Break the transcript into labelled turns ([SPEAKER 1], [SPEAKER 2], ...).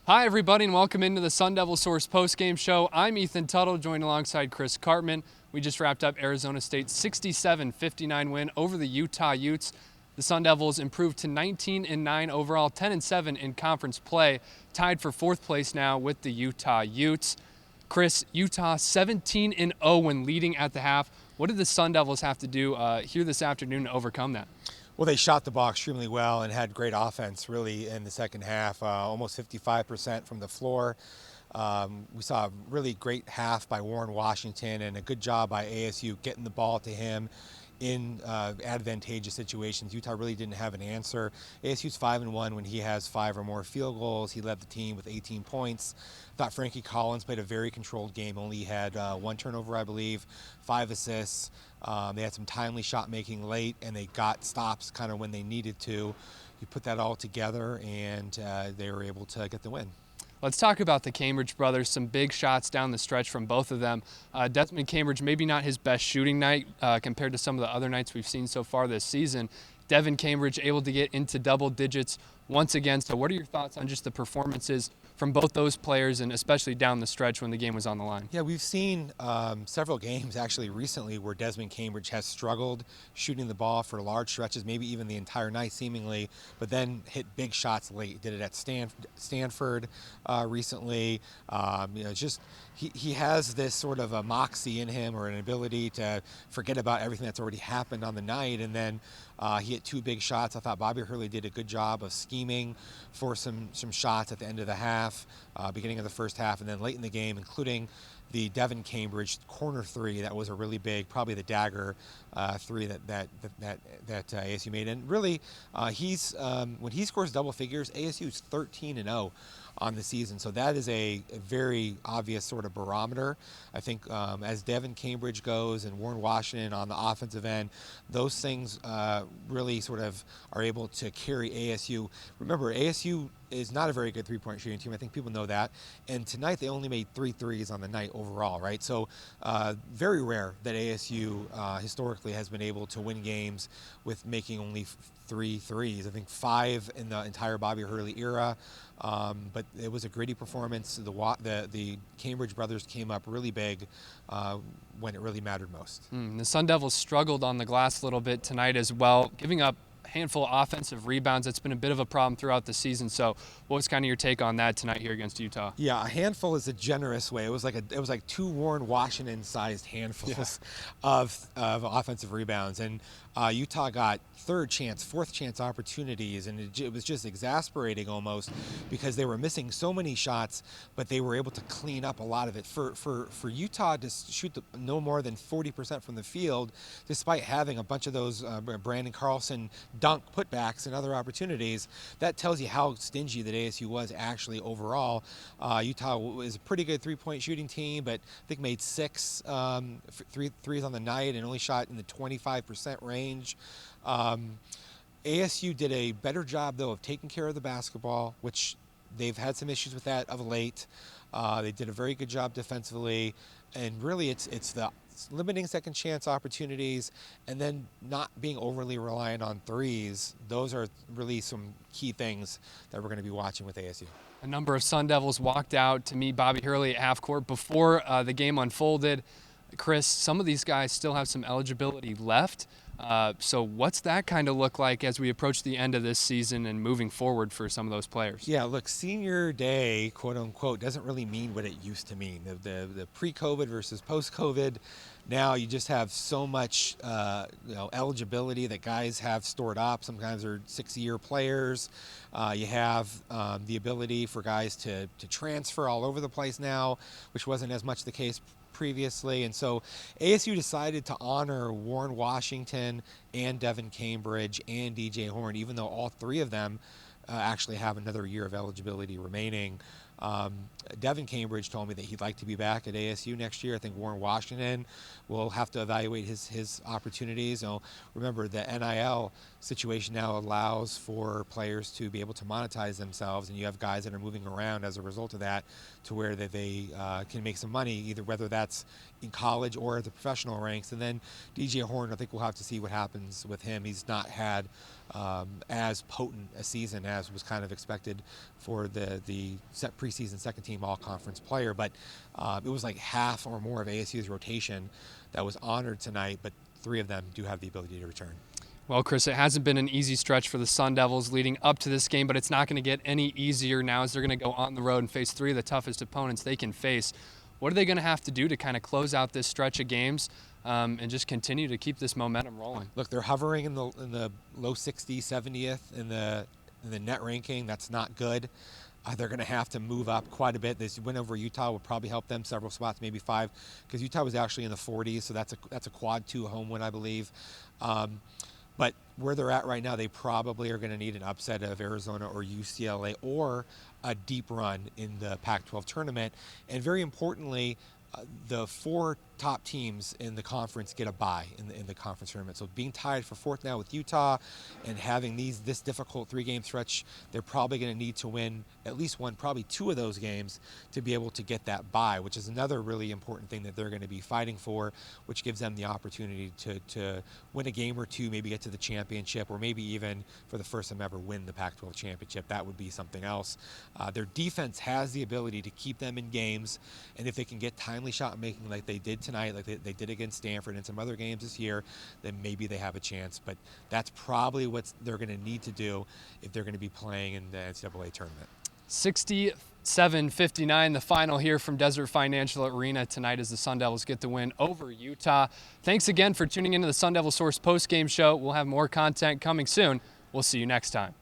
[SPEAKER 1] Hi, everybody, and welcome into the SunDevilSource postgame show. I'm Ethan Tuttle, joined alongside Chris Cartman. We just wrapped up Arizona State's 67-59 win over the Utah Utes. The Sun Devils improved to 19-9 overall, 10-7 in conference play, tied for fourth place now with the Utah Utes. Chris, Utah 17-0 when leading at the half. What did the Sun Devils have to do here this afternoon to overcome that?
[SPEAKER 2] Well, they shot the ball extremely well and had great offense really in the second half, almost 55% from the floor. We saw a really great half by Warren Washington and a good job by ASU getting the ball to him in advantageous situations. Utah really didn't have an answer. ASU's 5-1 when he has 5 or more field goals. He led the team with 18 points. I thought Frankie Collins played a very controlled game, only had 1 turnover, I believe, 5 assists. They had some timely shot making late, and they got stops kind of when they needed to. You put that all together, and they were able to get the win.
[SPEAKER 1] Let's talk about the Cambridge brothers. Some big shots down the stretch from both of them. Desmond Cambridge, maybe not his best shooting night compared to some of the other nights we've seen so far this season. Devin Cambridge able to get into double digits once again. So what are your thoughts on just the performances from both those players, and especially down the stretch when the game was on the line?
[SPEAKER 2] Yeah, we've seen several games actually recently where Desmond Cambridge has struggled shooting the ball for large stretches, maybe even the entire night seemingly, but then hit big shots late. Did it at Stanford recently. Just he has this sort of a moxie in him, or an ability to forget about everything that's already happened on the night, and then he hit 2 big shots. I thought Bobby Hurley did a good job of scheming for some shots at the end of the half, beginning of the first half, and then late in the game, including the Devin Cambridge corner 3. That was a really big, probably the dagger 3 that ASU made. And really, he's when he scores double figures, ASU is 13-0 on the season. So that is a very obvious sort of barometer. I think as Devin Cambridge goes and Warren Washington on the offensive end, those things really sort of are able to carry ASU. Remember, ASU is not a very good three-point shooting team. I think people know that. And tonight they only made 3 threes on the night overall, right? So very rare that ASU historically has been able to win games with making only 3 threes. I think 5 in the entire Bobby Hurley era. But it was a gritty performance. The Cambridge brothers came up really big when it really mattered most.
[SPEAKER 1] The Sun Devils struggled on the glass a little bit tonight as well, giving up a handful of offensive rebounds. That's been a bit of a problem throughout the season. So what was kind of your take on that tonight here against Utah?
[SPEAKER 2] Yeah, a handful is a generous way. It was like 2 Warren Washington-sized handfuls of offensive rebounds, and Utah got 3rd chance, 4th chance opportunities, and it was just exasperating almost, because they were missing so many shots, but they were able to clean up a lot of it. For Utah to shoot no more than 40% from the field, despite having a bunch of those Brandon Carlson dunk putbacks and other opportunities, that tells you how stingy that ASU was actually overall. Utah was a pretty good 3-point shooting team, but I think made 6 threes on the night and only shot in the 25% range. ASU did a better job, though, of taking care of the basketball, which they've had some issues with that of late. They did a very good job defensively, and really it's the limiting second chance opportunities and then not being overly reliant on threes. Those are really some key things that we're going to be watching with ASU.
[SPEAKER 1] A number of Sun Devils walked out to meet Bobby Hurley at half court before the game unfolded. Chris, some of these guys still have some eligibility left. So what's that kind of look like as we approach the end of this season and moving forward for some of those players?
[SPEAKER 2] Yeah, look, senior day, quote unquote, doesn't really mean what it used to mean. The pre-COVID versus post-COVID. Now you just have so much eligibility that guys have stored up. Sometimes they're 6-year players. You have the ability for guys to transfer all over the place now, which wasn't as much the case previously. And so ASU decided to honor Warren Washington and Devin Cambridge and DJ Horn, even though all 3 of them actually have another year of eligibility remaining. Devin Cambridge told me that he'd like to be back at ASU next year. I think Warren Washington will have to evaluate his opportunities. Remember, the NIL situation now allows for players to be able to monetize themselves, and you have guys that are moving around as a result of that to where that they can make some money, either whether that's in college or at the professional ranks. And then DJ Horn, I think we'll have to see what happens with him. He's not had as potent a season as was kind of expected for the preseason second team all-conference player. But it was like half or more of ASU's rotation that was honored tonight, but 3 of them do have the ability to return.
[SPEAKER 1] Well, Chris, it hasn't been an easy stretch for the Sun Devils leading up to this game, but it's not going to get any easier now as they're going to go on the road and face 3 of the toughest opponents they can face. What are they going to have to do to kind of close out this stretch of games and just continue to keep this momentum rolling?
[SPEAKER 2] Look, they're hovering in the low 60s, 70th in the net ranking. That's not good. They're going to have to move up quite a bit. This win over Utah will probably help them several spots, maybe 5, because Utah was actually in the 40s, so that's a quad 2 home win, I believe. But where they're at right now, they probably are going to need an upset of Arizona or UCLA or a deep run in the Pac-12 tournament. And very importantly, the 4 top teams in the conference get a bye in the conference tournament. So being tied for 4th now with Utah and having this difficult 3-game stretch, they're probably going to need to win at least 1, probably 2 of those games to be able to get that bye, which is another really important thing that they're going to be fighting for, which gives them the opportunity to win a game or 2, maybe get to the championship, or maybe even for the first time ever win the Pac-12 championship. That would be something else. Their defense has the ability to keep them in games, and if they can get timely shot making like they did tonight, like they did against Stanford and some other games this year, then maybe they have a chance. But that's probably what they're going to need to do if they're going to be playing in the NCAA tournament.
[SPEAKER 1] 67-59, the final here from Desert Financial Arena tonight as the Sun Devils get the win over Utah. Thanks again for tuning into the SunDevilSource postgame show. We'll have more content coming soon. We'll see you next time.